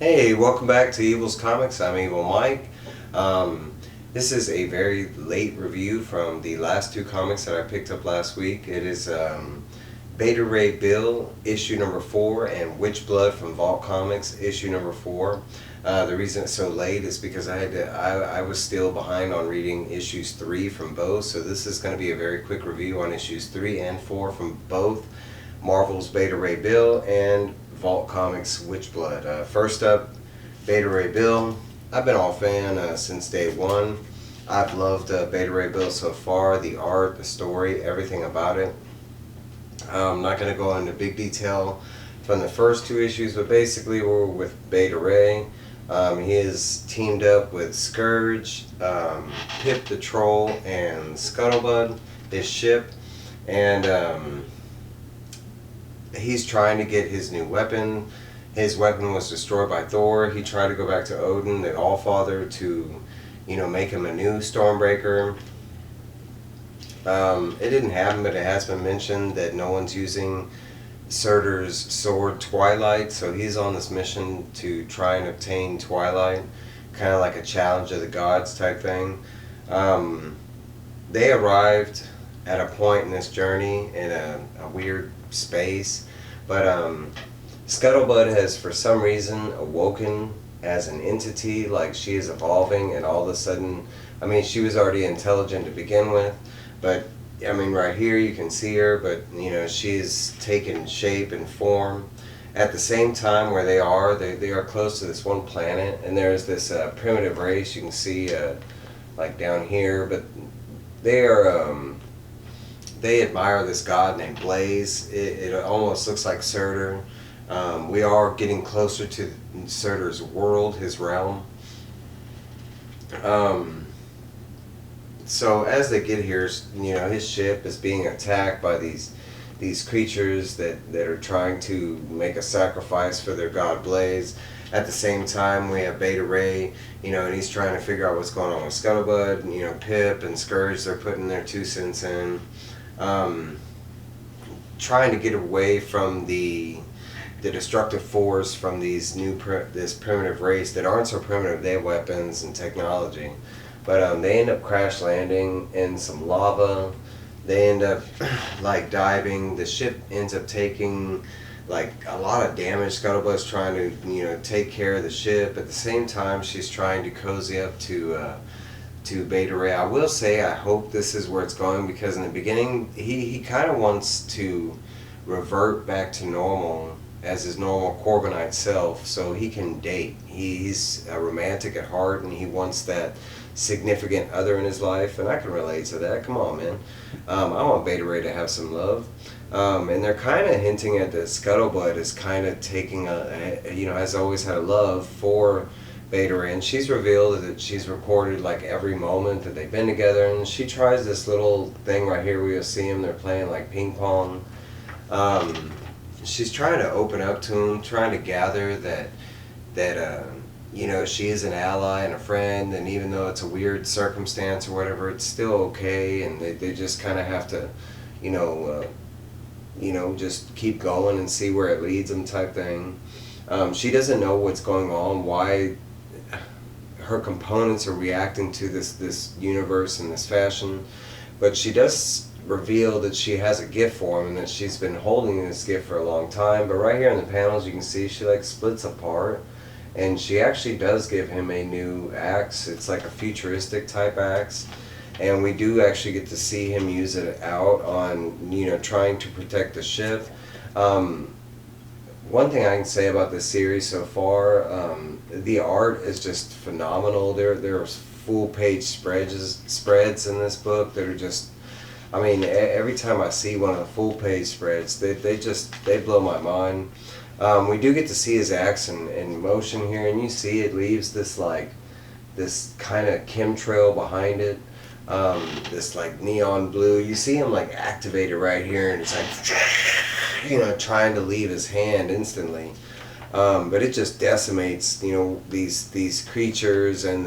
Hey, welcome back to Evil's Comics. I'm Evil Mike. This is a very late review from the last two comics that I picked up last week. It is Beta Ray Bill, issue number 4, and WitchBlood from Vault Comics, issue number 4. The reason it's so late is because I was still behind on reading issues 3 from both, so this is going to be a very quick review on issues 3 and 4 from both Marvel's Beta Ray Bill and Vault Comics WitchBlood. First up, Beta Ray Bill. I've been all fan since day one. I've loved Beta Ray Bill so far. The art, the story, everything about it. I'm not going to go into big detail from the first two issues, but basically we're with Beta Ray. He is teamed up with Scourge, Pip the Troll, and Scuttlebutt, his ship, and he's trying to get his new weapon. His weapon was destroyed by Thor. He tried to go back to Odin, the Allfather, to, make him a new Stormbreaker. It didn't happen, but it has been mentioned that no one's using Surtur's sword Twilight, so he's on this mission to try and obtain Twilight, kind of like a challenge of the gods type thing. They arrived at a point in this journey in a weird space, but Scuttlebutt has for some reason awoken as an entity, like she is evolving, and all of a sudden, she was already intelligent to begin with, but right here you can see her, but she's taken shape and form. At the same time where they are close to this one planet, and there's this primitive race you can see like down here, but they are they admire this god named Blaze. It almost looks like Surtur. We are getting closer to Surtur's world, his realm. So as they get here, his ship is being attacked by these creatures that are trying to make a sacrifice for their god Blaze. At the same time, we have Beta Ray, and he's trying to figure out what's going on with Scuttlebutt. Pip and Scourge, they're putting their 2 cents in. Trying to get away from the destructive force from these this primitive race that aren't so primitive. They have weapons and technology, but they end up crash landing in some lava. They end up like diving. The ship ends up taking like a lot of damage. Scuttlebutt's trying to take care of the ship. At the same time, she's trying to cozy up to Beta Ray. I will say I hope this is where it's going, because in the beginning he kind of wants to revert back to normal as his normal Corbinite self so he can date. He's a romantic at heart, and he wants that significant other in his life, and I can relate to that. Come on, man. I want Beta Ray to have some love. And they're kind of hinting at that Scuttlebutt is kind of taking has always had a love for Beta Ray, and she's revealed that she's recorded like every moment that they've been together, and she tries this little thing right here where you'll see them, they're playing like ping pong. She's trying to open up to him, trying to gather that she is an ally and a friend, and even though it's a weird circumstance or whatever, it's still okay, and they just kind of have to just keep going and see where it leads them type thing. She doesn't know what's going on, why her components are reacting to this universe in this fashion, but she does reveal that she has a gift for him, and that she's been holding this gift for a long time. But right here in the panels you can see she like splits apart, and she actually does give him a new axe. It's like a futuristic type axe, and we do actually get to see him use it out on trying to protect the ship. One thing I can say about this series so far, the art is just phenomenal. There are full page spreads in this book that are just, every time I see one of the full page spreads, they blow my mind. We do get to see his axe in motion here, and you see it leaves this kind of chemtrail behind it. This like neon blue. You see him like activated right here, and it's like trying to leave his hand instantly. But it just decimates these creatures and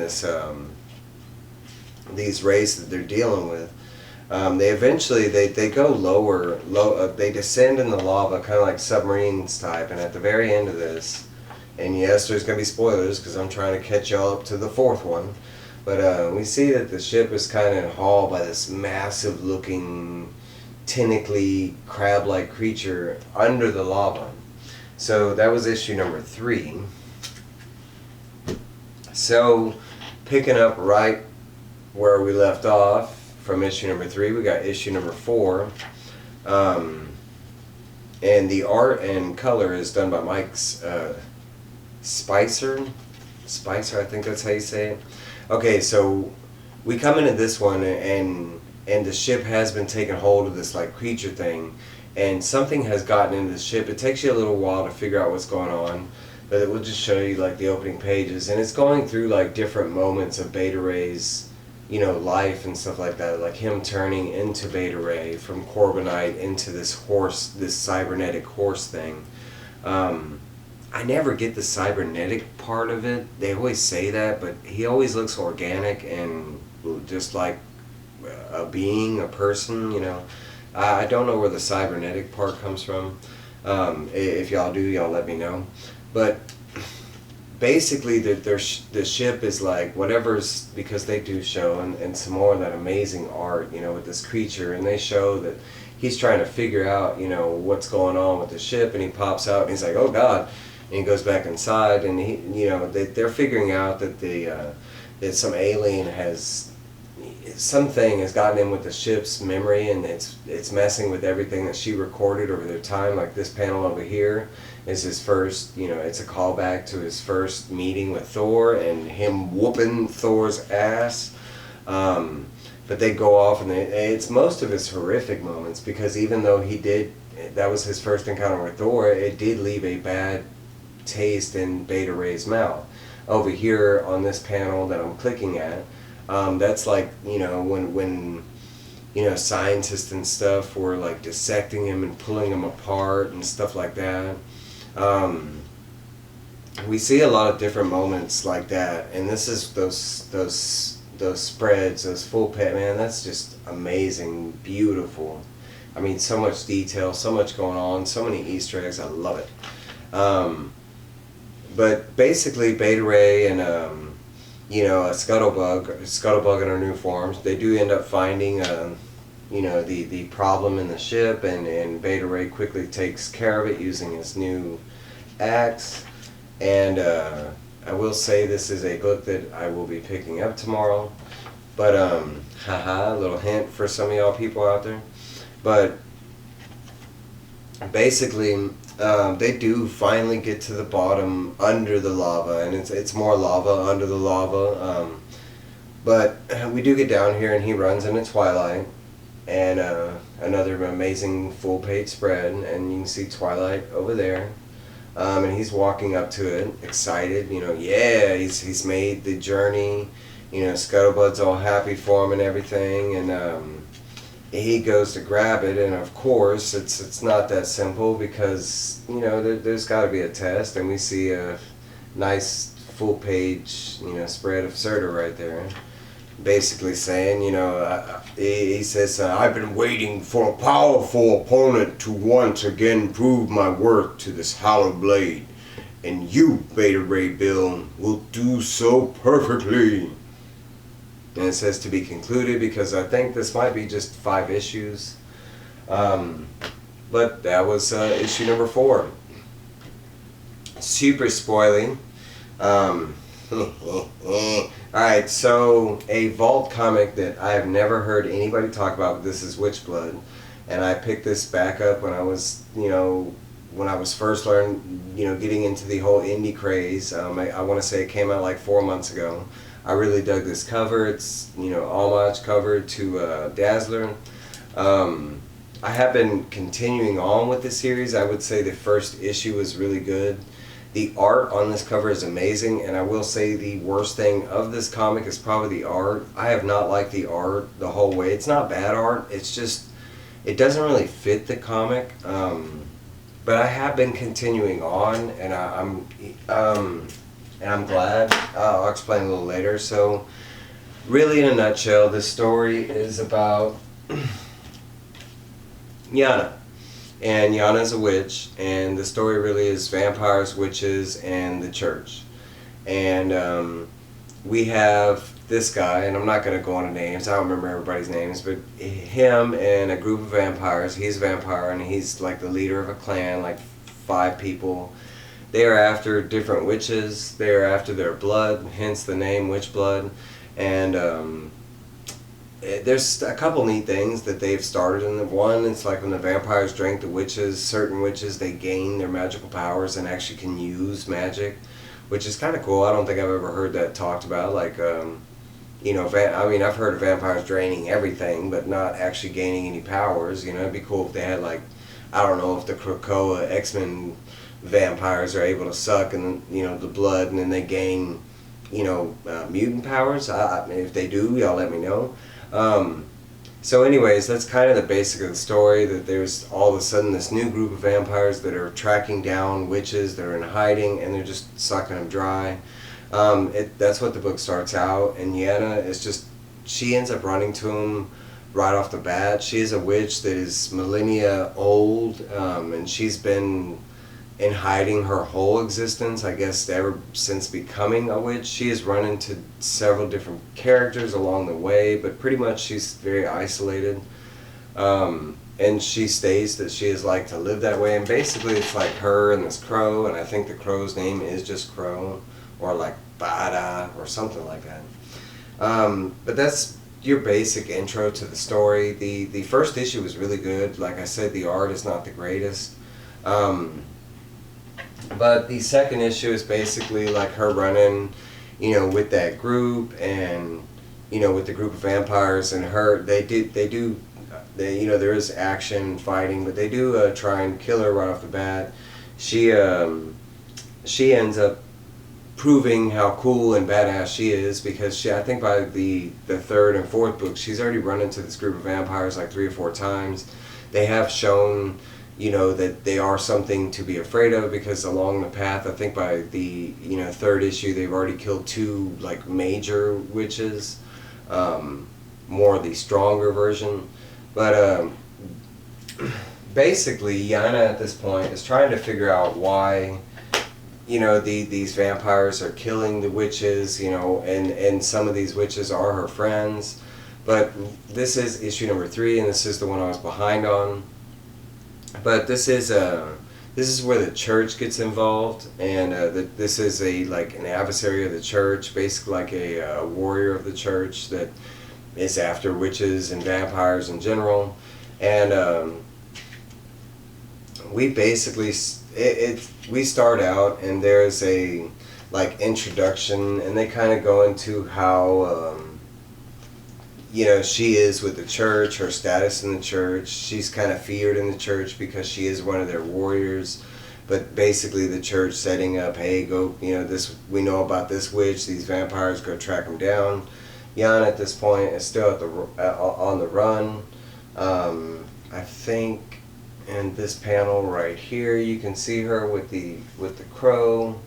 these race that they're dealing with. They eventually they go low. They descend in the lava, kind of like submarines type. And at the very end of this, And yes, there's going to be spoilers because I'm trying to catch y'all up to the fourth one. But we see that the ship is kind of hauled by this massive looking, tentacly, crab-like creature under the lava. So that was issue number 3. So picking up right where we left off from issue number 3, we got issue number 4. And the art and color is done by Mike Spicer, I think that's how you say it. Okay, so we come into this one, and the ship has been taking hold of this like creature thing, and something has gotten into the ship. It takes you a little while to figure out what's going on, but it will just show you like the opening pages, and it's going through like different moments of Beta Ray's, you know, life and stuff like that, like him turning into Beta Ray from Corbinite into this horse, this cybernetic horse thing. I never get the cybernetic part of it. They always say that, but he always looks organic and just like a being, a person, you know. I don't know where the cybernetic part comes from. If y'all do, y'all let me know. But basically, the ship is like whatever's, because they do show, and some more of that amazing art, you know, with this creature, and they show that he's trying to figure out, you know, what's going on with the ship, and he pops out and he's like, oh God. And he goes back inside, and he, you know, they're figuring out that that some alien has, something has gotten in with the ship's memory, and it's messing with everything that she recorded over their time. Like this panel over here is his first, you know, it's a callback to his first meeting with Thor and him whooping Thor's ass. But they go off, and it's most of his horrific moments, because even though that was his first encounter with Thor, it did leave a bad taste in Beta Ray's mouth. Over here on this panel that I'm clicking at, that's like, you know, when you know, scientists and stuff were like dissecting him and pulling him apart and stuff like that. We see a lot of different moments like that, and this is those spreads, those full page, man, that's just amazing, beautiful. I mean, so much detail, so much going on, so many Easter eggs, I love it. But basically, Beta Ray and you know, a Scuttlebug in her new forms, they do end up finding you know, the problem in the ship, and Beta Ray quickly takes care of it using his new axe. And I will say this is a book that I will be picking up tomorrow, but haha, a little hint for some of y'all people out there. But basically, they do finally get to the bottom under the lava, and it's more lava under the lava. But we do get down here, and he runs into Twilight, and another amazing full page spread, and you can see Twilight over there. And he's walking up to it, excited, you know, yeah, he's made the journey, you know, Scuttlebug's all happy for him and everything, and he goes to grab it, and of course, it's not that simple, because, you know, there's got to be a test, and we see a nice full page, you know, spread of Surtur right there, basically saying, you know, he says, I've been waiting for a powerful opponent to once again prove my worth to this hallowed blade, and you, Beta Ray Bill, will do so perfectly. And it says to be concluded, because I think this might be just 5 issues. But that was issue number 4. Super spoiling. Alright, so a Vault comic that I have never heard anybody talk about, but this is WitchBlood. And I picked this back up when I was, you know, when I was first getting into the whole indie craze. I want to say it came out like 4 months ago. I really dug this cover. It's, you know, homage cover to Dazzler. I have been continuing on with the series. I would say the first issue was really good. The art on this cover is amazing, and I will say the worst thing of this comic is probably the art. I have not liked the art the whole way. It's not bad art. It's just, it doesn't really fit the comic. But I have been continuing on, and I'm glad. I'll explain a little later. So, really, in a nutshell, this story is about Yana. and Yana's a witch, and the story really is vampires, witches, and the church. And we have this guy, and I'm not going to go into names, I don't remember everybody's names, but him and a group of vampires. He's a vampire, and he's like the leader of a clan, like 5 people. They are after different witches. They are after their blood, hence the name WitchBlood. And there's a couple neat things that they've started. In the one, it's like when the vampires drank the witches, certain witches, they gain their magical powers and actually can use magic, which is kind of cool. I don't think I've ever heard that talked about. Like, you know, I mean, I've heard of vampires draining everything, but not actually gaining any powers. You know, it'd be cool if they had, like, I don't know if the Krakoa X-Men vampires are able to suck and, you know, the blood, and then they gain, you know, mutant powers. If they do, y'all let me know. So anyways, that's kind of the basic of the story, that there's all of a sudden this new group of vampires that are tracking down witches that are in hiding, and they're just sucking them dry. That's what the book starts out, and Yana is just, she ends up running to him right off the bat. She is a witch that is millennia old, and she's been in hiding her whole existence, I guess, ever since becoming a witch. She has run into several different characters along the way, but pretty much she's very isolated. And she states that she is like to live that way, and basically it's like her and this crow, and I think the crow's name is just Crow, or like Bada, or something like that. But that's your basic intro to the story. The first issue was really good. Like I said, the art is not the greatest. But the second issue is basically like her running, you know, with that group, and, you know, with the group of vampires, and her, they do, you know, there is action and fighting, but they do try and kill her right off the bat. She ends up proving how cool and badass she is, because she, I think by the third and fourth book, she's already run into this group of vampires like 3 or 4 times. They have shown, you know, that they are something to be afraid of, because along the path, I think by the, you know, 3rd issue, they've already killed 2 like major witches, more the stronger version. But basically, Yana at this point is trying to figure out why, you know, these vampires are killing the witches, you know, and some of these witches are her friends. But this is issue number 3, and this is the one I was behind on. But this is where the church gets involved, and this is like an adversary of the church, basically like a warrior of the church that is after witches and vampires in general. And we basically we start out, and there's a like introduction, and they kind of go into how you know, she is with the church, her status in the church. She's kind of feared in the church because she is one of their warriors. But basically the church setting up, hey, go, you know, this, we know about this witch, these vampires, go track them down. Yana at this point is still on the run. I think in this panel right here, you can see her with the crow.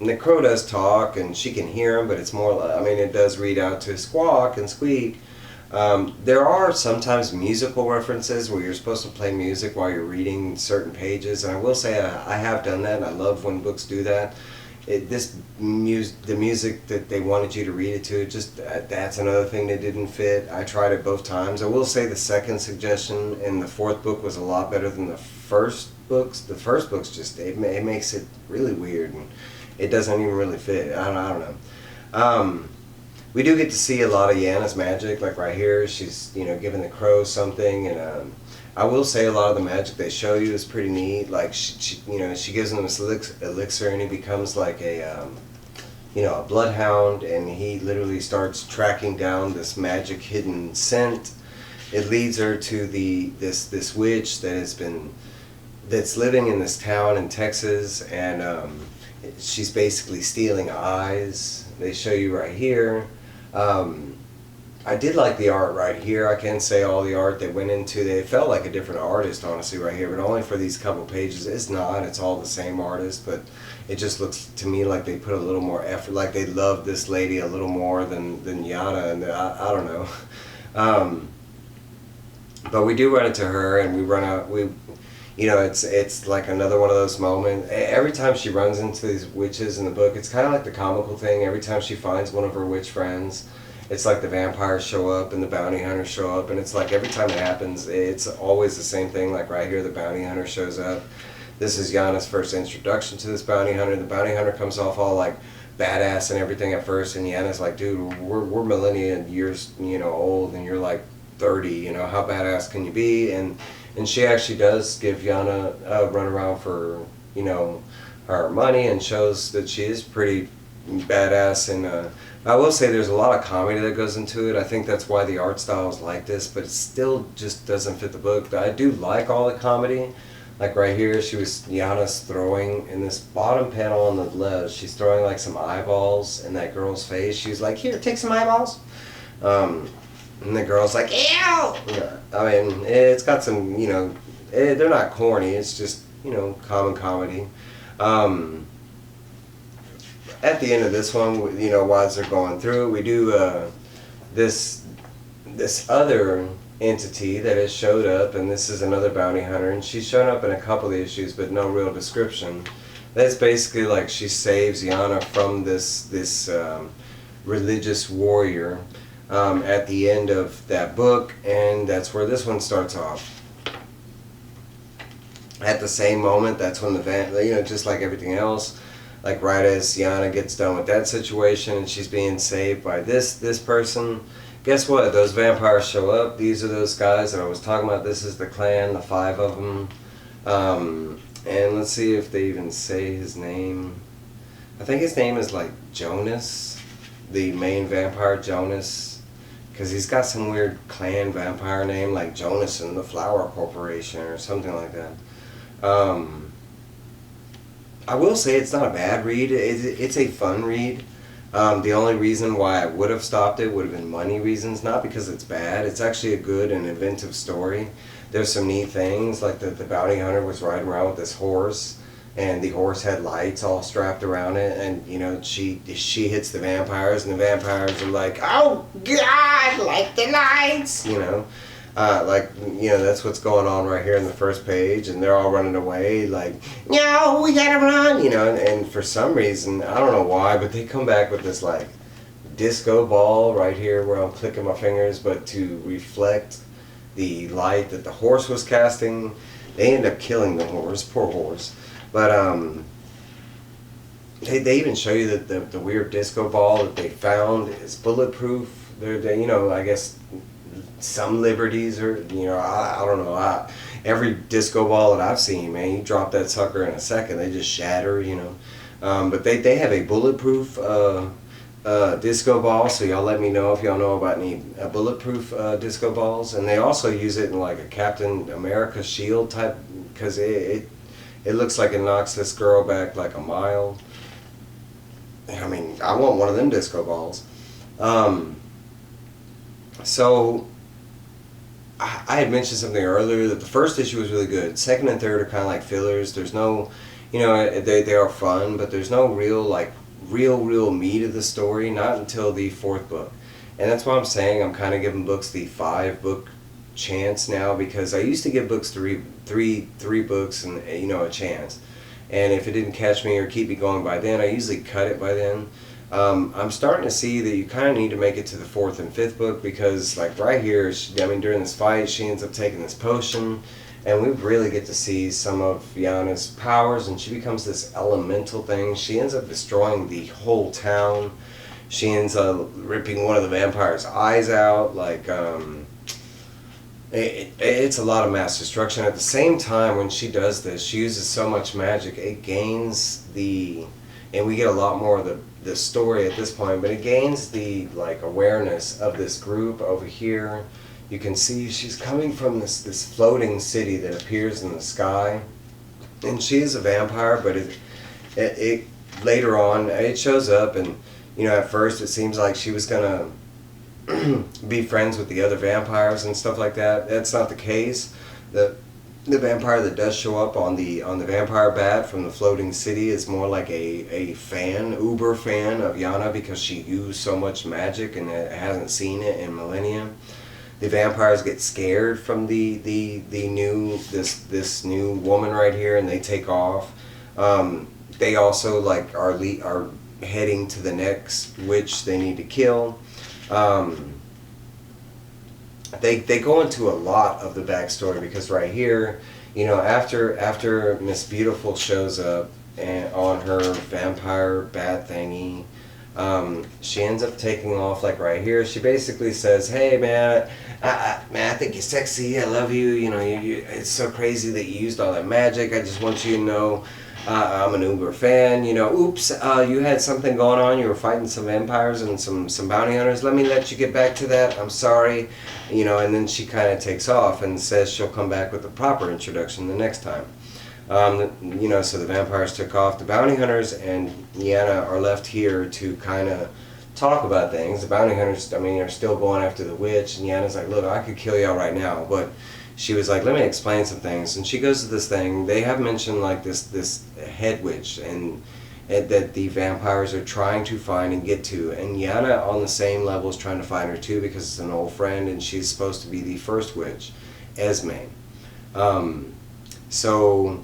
And the crow does talk, and she can hear him, but it's more, I mean, it does read out to squawk and squeak. There are sometimes musical references where you're supposed to play music while you're reading certain pages, and I will say I have done that, and I love when books do that. The music that they wanted you to read it to, just that's another thing that didn't fit. I tried it both times. I will say the second suggestion in the 4th book was a lot better than the first books. The first book's just, it makes it really weird, and it doesn't even really fit. I don't know. We do get to see a lot of Yana's magic, like right here. She's, you know, giving the crow something, and I will say a lot of the magic they show you is pretty neat. Like she you know, she gives him this elixir, and he becomes like a, you know, a bloodhound, and he literally starts tracking down this magic hidden scent. It leads her to this witch that's living in this town in Texas, and she's basically stealing eyes. They show you right here. I did like the art right here. I can't say all the art they went into. They felt like a different artist, honestly, right here, but only for these couple pages. It's not. It's all the same artist, but it just looks to me like they put a little more effort, like they loved this lady a little more than Yana, and I don't know. But we do run into her, and we run out. It's like another one of those moments. Every time she runs into these witches in the book, it's kind of like the comical thing. Every time she finds one of her witch friends, it's like the vampires show up and the bounty hunters show up, and it's like every time it happens, it's always the same thing. Like right here, the bounty hunter shows up. This is Yana's first introduction to this bounty hunter. The bounty hunter comes off all like badass and everything at first, and Yana's like, dude, we're millennia years, old, and you're like 30, how badass can you be? And she actually does give Yana a runaround for, her money, and shows that she is pretty badass. And I will say there's a lot of comedy that goes into it. I think that's why the art style is like this, but it still just doesn't fit the book. But I do like all the comedy. Like right here, Yana's throwing, in this bottom panel on the left, she's throwing like some eyeballs in that girl's face. She's like, here, take some eyeballs. And the girl's like, ew! Yeah, I mean, it's got some, they're not corny, it's just, common comedy. At the end of this one, while they're going through, we do this other entity that has showed up, and this is another bounty hunter, and she's shown up in a couple of the issues, but no real description. That's basically like she saves Yana from this religious warrior at the end of that book, and that's where this one starts off. At the same moment, that's when just like everything else, like right as Yana gets done with that situation and she's being saved by this person, guess what? Those vampires show up. These are those guys that I was talking about. This is the clan, the 5 of them. And let's see if they even say his name. I think his name is like Jonas, the main vampire, Jonas. Because he's got some weird clan vampire name like Jonas and the Flower Corporation or something like that. I will say it's not a bad read. It's a fun read. The only reason why I would have stopped it would have been money reasons, not because it's bad. It's actually a good and inventive story. There's some neat things, like the bounty hunter was riding around with this horse, and the horse had lights all strapped around it, and she hits the vampires, and the vampires are like, oh God, like the lights, that's what's going on right here in the first page, and they're all running away like, no, we gotta run, and for some reason, I don't know why, but they come back with this like disco ball right here where I'm clicking my fingers, but to reflect the light that the horse was casting. They end up killing the horse, poor horse. But they even show you that the weird disco ball that they found is bulletproof. They I guess some liberties are, I don't know. Every disco ball that I've seen, man, you drop that sucker in a second, they just shatter, But they have a bulletproof disco ball, so y'all let me know if y'all know about any bulletproof disco balls. And they also use it in like a Captain America shield type, because it looks like it knocks this girl back like a mile. I mean, I want one of them disco balls. So I had mentioned something earlier that the first issue was really good. Second and third are kind of like fillers. There's no, they are fun, but there's no real meat of the story, not until the 4th book. And that's why I'm saying I'm kind of giving books the 5-book chance now, because I used to give books three books and a chance. And if it didn't catch me or keep me going by then, I usually cut it by then. I'm starting to see that you kind of need to make it to the 4th and 5th book, because like right here, during this fight, she ends up taking this potion, and we really get to see some of Yana's powers, and she becomes this elemental thing. She ends up destroying the whole town. She ends up ripping one of the vampires' eyes out. Like, it's a lot of mass destruction. At the same time, when she does this, she uses so much magic, it gains and we get a lot more of the story at this point, but it gains the awareness of this group over here. You can see she's coming from this floating city that appears in the sky, and she is a vampire, but it later on it shows up, and at first it seems like she was gonna be friends with the other vampires and stuff like that. That's not the case. The vampire that does show up on the vampire bat from the floating city is more like a uber fan of Yana, because she used so much magic and hasn't seen it in millennia. the vampires get scared from the new this new woman right here, and they take off. They also like are heading to the next witch they need to kill. They go into a lot of the backstory, because right here, you know, after Miss Beautiful shows up and on her vampire bat thingy, she ends up taking off. Like right here, she basically says, "Hey man, I think you're sexy. I love you. You know, it's so crazy that you used all that magic. I just want you to know, I'm an Uber fan. You know, oops, you had something going on. You were fighting some vampires and some bounty hunters. Let me let you get back to that. I'm sorry." You know, and then she kind of takes off and says she'll come back with a proper introduction the next time. You know, so the vampires took off. The bounty hunters and Yana are left here to kind of talk about things. The bounty hunters, I mean, are still going after the witch, and Yana's like, "Look, I could kill y'all right now," but she was like, "Let me explain some things." And she goes to this thing. They have mentioned like this head witch, and that the vampires are trying to find and get to. And Yana, on the same level, is trying to find her too, because it's an old friend, and she's supposed to be the first witch, Esme. So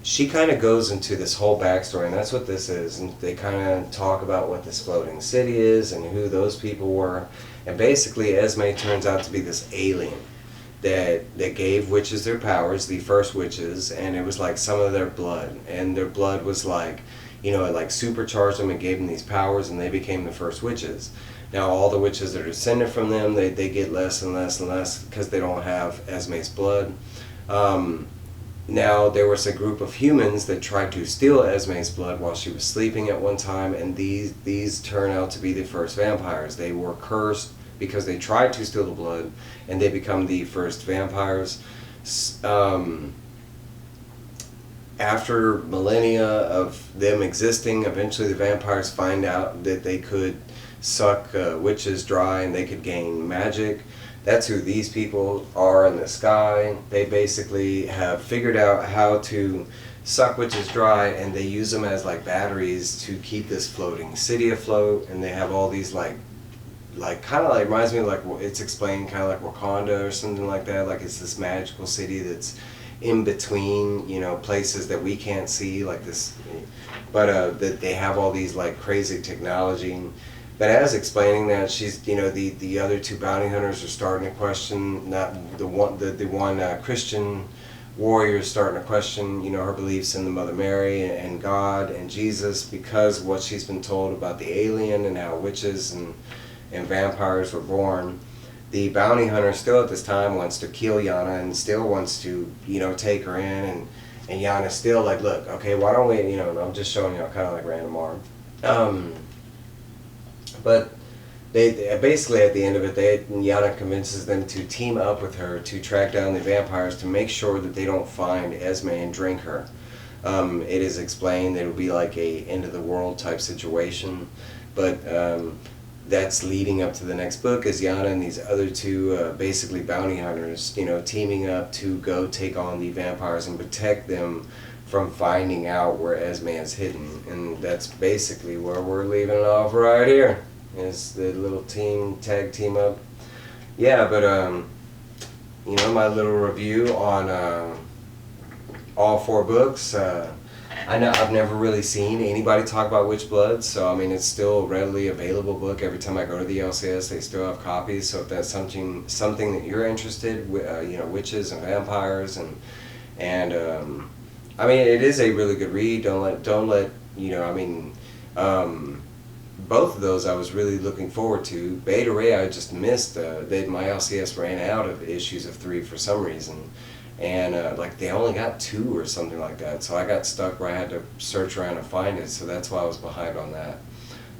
she kind of goes into this whole backstory, and that's what this is. And they kind of talk about what this floating city is and who those people were. And basically, Esme turns out to be this alien that gave witches their powers, the first witches, and it was like some of their blood. And their blood was like, you know, it like supercharged them and gave them these powers, and they became the first witches. Now all the witches that are descended from them, they get less and less and less because they don't have Esme's blood. Now there was a group of humans that tried to steal Esme's blood while she was sleeping at one time, and these turn out to be the first vampires. They were cursed because they tried to steal the blood, and they become the first vampires. After millennia of them existing, eventually the vampires find out that they could suck witches dry and they could gain magic. That's who these people are in the sky. They basically have figured out how to suck witches dry, and they use them as like batteries to keep this floating city afloat. And they have all these like kind of like, reminds me of like, it's explained kind of like Wakanda or something like that. Like it's this magical city that's in between, you know, places that we can't see, like this, but that they have all these like crazy technology. But as explaining that, she's, you know, the other two bounty hunters are starting to question, not the one Christian warrior is starting to question, you know, her beliefs in the Mother Mary and God and Jesus, because of what she's been told about the alien and how witches and vampires were born. The bounty hunter still at this time wants to kill Yana and still wants to, you know, take her in, and Yana's still like, "Look, okay, why don't we," you know, I'm just showing y'all kind of like random arm. But they basically, at the end of it, Yana convinces them to team up with her to track down the vampires to make sure that they don't find Esme and drink her. It is explained that it'll be like a end of the world type situation, but that's leading up to the next book, is Yana and these other two basically bounty hunters, you know, teaming up to go take on the vampires and protect them from finding out where Esme is hidden. And that's basically where we're leaving it off right here, is the little tag team up. Yeah, but you know, my little review on all 4 books. I know I've never really seen anybody talk about WitchBlood, so I mean, it's still a readily available book. Every time I go to the LCS, they still have copies. So if that's something that you're interested, you know, witches and vampires, and I mean, it is a really good read. Don't let you know. I mean, both of those I was really looking forward to. Beta Ray I just missed. My LCS ran out of issues of 3 for some reason. And like they only got 2 or something like that, so I got stuck where I had to search around and find it, so that's why I was behind on that.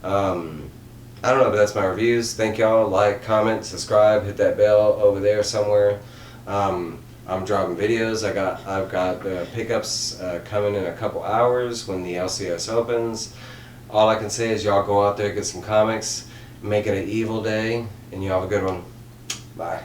I don't know, but that's my reviews. Thank y'all. Like, comment, subscribe, hit that bell over there somewhere. I'm dropping videos. I've got pickups coming in a couple hours when the LCS opens. All I can say is y'all go out there, get some comics, make it an evil day, and y'all have a good one. Bye.